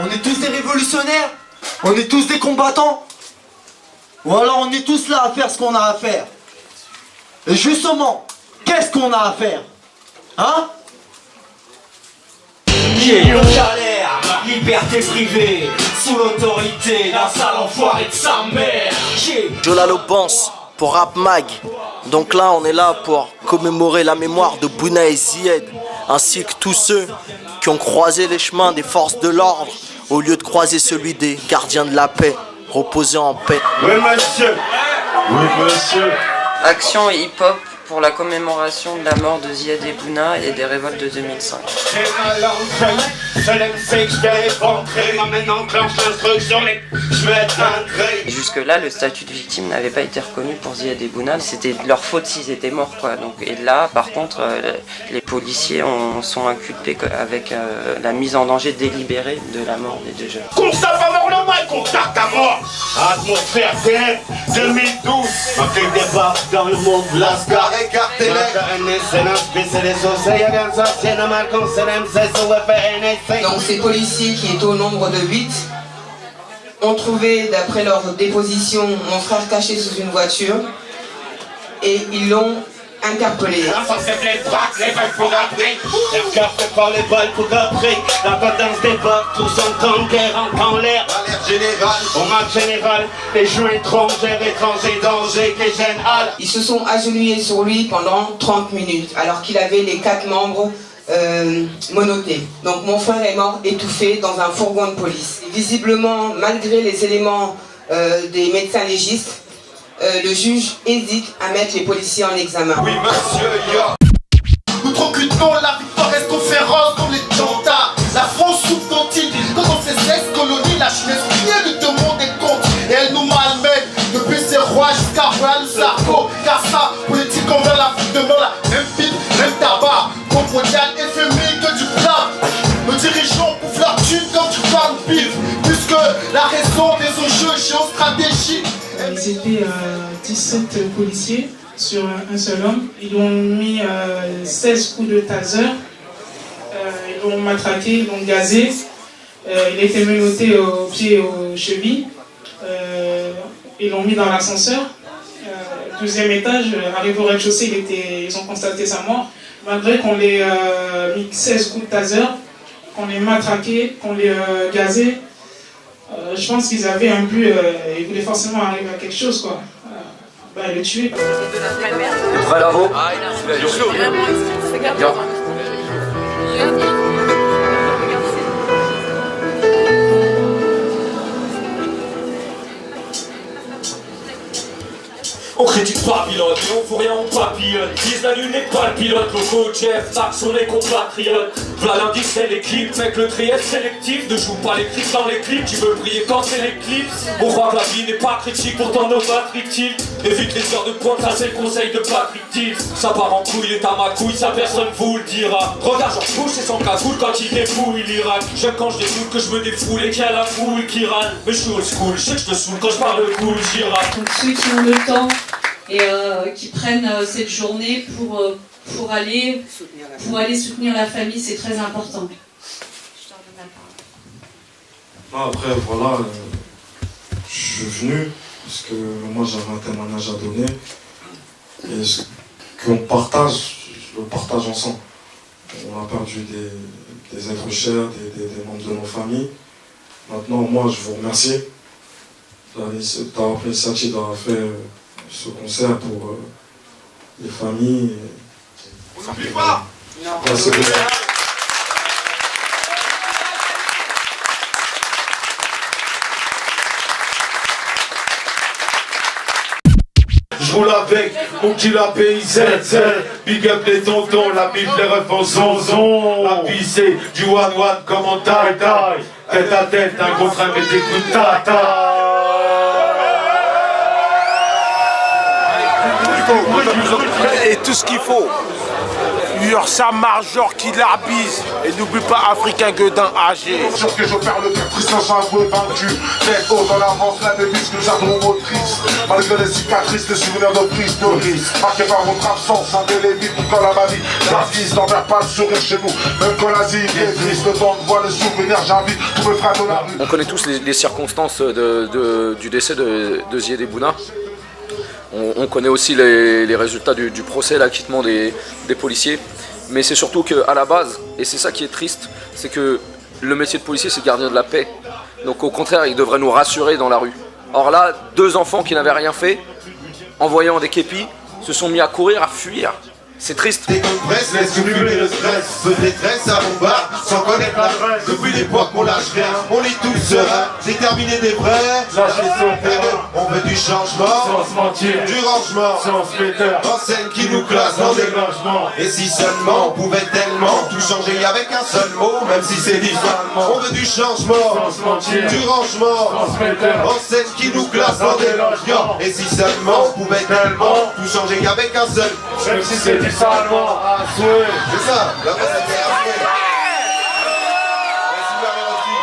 On est tous des révolutionnaires? On est tous des combattants? Ou alors on est tous là à faire ce qu'on a à faire? Et justement, qu'est-ce qu'on a à faire? Hein? Salaire, liberté privée, sous l'autorité d'un sale enfoiré de sa mère. Jolalo pense pour Rap Mag. Donc là, on est là pour commémorer la mémoire de Bouna et Zied, ainsi que tous ceux qui ont croisé les chemins des forces de l'ordre au lieu de croiser celui des gardiens de la paix. Reposer en paix. Oui monsieur. Oui monsieur. Action et hip-hop pour la commémoration de la mort de Zied et Bouna et des révoltes de 2005. Et jusque-là, le statut de victime n'avait pas été reconnu pour Zied et Bouna. C'était leur faute s'ils étaient morts, quoi. Donc, et là, par contre, les policiers sont inculpés avec la mise en danger délibérée de la mort des deux jeunes. Constat pas mort le mal, contact à mort. Atmosphère TF 2012. Ma fille débarque dans le monde Lascar. Donc ces policiers qui est au nombre de 8 ont trouvé, d'après leur déposition, mon frère caché sous une voiture et ils l'ont interpellé. Ça c'est les bacs, les balles pour après. La carte par les balles pour après. La cadence des bacs, tous entend guerre, entend l'air. Alerte générale. Au marque général, les jeux étrangers, danger, qui gênent Al. Ils se sont agenouillés sur lui pendant 30 minutes, alors qu'il avait les 4 membres monotés. Donc mon frère est mort étouffé dans un fourgon de police. Et visiblement, malgré les éléments des médecins légistes, le juge hésite à mettre les policiers en examen. Oui monsieur, outrecutant, la victoire reste féroce comme les tentats. La France souffre d'antide, quand dans ses ex-colonies, la Chine est de monde est contre. Et elle nous malmène, depuis ses rois jusqu'à Royal Sarko. Car ça, politique envers l'Afrique demeure la même pipe, même tabac. Mondial, FMI, que du plat. Nos dirigeants bouffent leur thune comme du pain de bif. Puisque la raison des enjeux géostratégiques. Ils étaient 17 policiers sur un seul homme. Ils lui ont mis 16 coups de taser. Ils l'ont matraqué, ils l'ont gazé. Il a été menotté aux pieds et aux chevilles. Ils l'ont mis dans l'ascenseur. 12e étage, arrivé au rez-de-chaussée, ils ont constaté sa mort. Malgré qu'on les mis 16 coups de taser, qu'on les matraqué, qu'on les gazé, je pense qu'ils avaient un but, ils voulaient forcément arriver à quelque chose, quoi. Le tuer. Prêt là-haut. On critique pas pilote, mais on fout rien, on papillonne. Vise la lune n'est pas le pilote, le coach Jeff, Max, on est compatriotes. Voilà l'indice, c'est l'équipe, mec, le tri est sélectif. Ne joue pas les clips dans les clips, tu veux briller quand c'est l'éclipse. On croit que la vie n'est pas critique, pourtant nos batteries tiltent. Évite les heures de pointe, ça c'est le conseil de Patrick Tills. Ça part en couille, les à ma couille, ça personne vous le dira. Regarde George Bush et son cagoule quand il dépouille l'Irak. J'aime quand je défoule, que je me défoule et qu'il y a la foule qui râle. Mais je suis old school, je sais que je te saoule quand je parle cool, j'ira. Donc ceux qui ont le temps et qui prennent cette journée pour aller soutenir la famille, c'est très important. Je t'en donne la parole. Après, voilà, je suis venu parce que moi j'avais un témoignage à donner et ce qu'on partage, je le partage ensemble. On a perdu des êtres chers, des membres de nos familles. Maintenant, moi, je vous remercie d'avoir pris l'initiative d'avoir fait ce concert pour les familles. On n'oublie pas. Merci beaucoup. Je roule avec mon kilo PIZ, big up les tontons, la bif les refs en zonzon. La pisser du one-one comme en taille-taille. Tête à tête, un gros train mais des coups de tata. Et tout ce qu'il faut. Lueur sa major qui l'arbise. Et n'oublie pas Africain Guedin âgé. Sûr que je perds le cœur, Tristan sans avouer vaincu. Tête haut dans l'avance, la devise que j'adore motrice. Malgré les cicatrices, les souvenirs de prise de risque. Marqué par votre absence, indélébile tout comme à ma vie. L'artiste n'envers pas le sourire chez nous. Même quand la vie est triste, le temps de voir les souvenirs, j'invite tous mes frères de la rue. On connaît tous les circonstances du décès de Zied Bouna. On connaît aussi les résultats du procès, l'acquittement des policiers. Mais c'est surtout qu'à la base, et c'est ça qui est triste, c'est que le métier de policier, c'est gardien de la paix. Donc au contraire, il devrait nous rassurer dans la rue. Or là, 2 enfants qui n'avaient rien fait, en voyant des képis, se sont mis à courir, à fuir. C'est triste. Décompresse, laisse cumuler le stress. Peu de détresse à bombarde, sans connaître l'adresse. Depuis l'époque qu'on lâche rien, on est tous sereins. Déterminer des vrais. On veut du changement, sans se mentir. Du rangement, sans se péter. Enseigne qui nous classe dans des logements. Et si seulement on pouvait tellement tout changer avec un seul mot, même si c'est différemment. On veut du changement, sans se mentir. Du rangement, sans se péter. Enseigne qui nous classe dans des logements. Et si seulement on pouvait tellement tout changer avec un seul, même si c'est salement à souhait. C'est ça, la base était à souhait. Merci Marie-Rossi.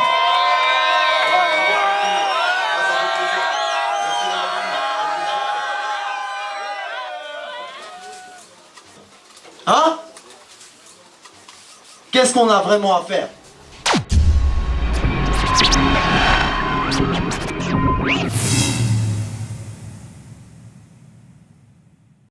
Hein? Qu'est-ce qu'on a vraiment à faire?